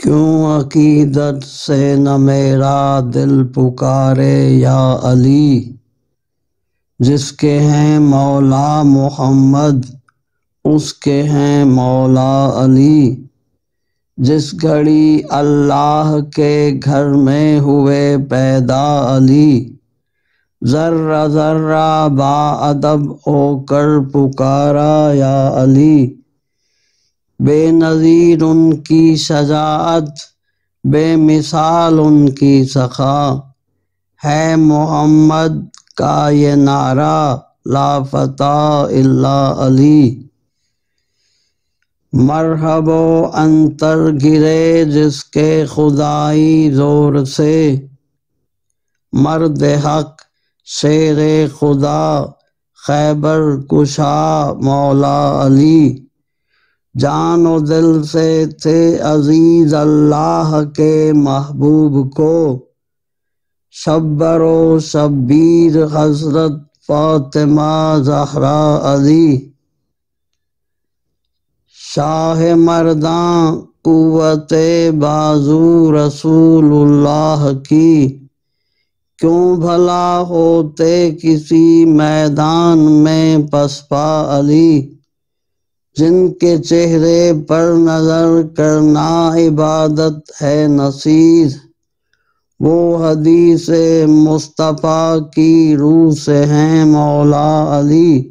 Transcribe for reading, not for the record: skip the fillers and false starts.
کیوں عقیدت سے نہ میرا دل پکارے یا علی، جس کے ہیں مولا محمد اس کے ہیں مولا علی۔ جس گھڑی اللہ کے گھر میں ہوئے پیدا علی، ذرہ ذرہ با ادب ہو کر پکارا یا علی۔ بے نظیر ان کی شجاعت، بے مثال ان کی سخا، ہے محمد کا یہ نعرہ لا فتیٰ الا علی۔ مرحبا عنتر گرے جس کے خدائی زور سے، مرد حق شیر خدا خیبر کشا مولا علی۔ جان و دل سے تھے عزیز اللہ کے محبوب کو، شبر و شبیر حضرت فاطمہ زہرا علی۔ شاہ مرداں قوت بازو رسول اللہ کی، کیوں بھلا ہوتے کسی میدان میں پسپا علی۔ جن کے چہرے پر نظر کرنا عبادت ہے نصیر، وہ حدیث مصطفیٰ کی روح سے ہیں مولا علی۔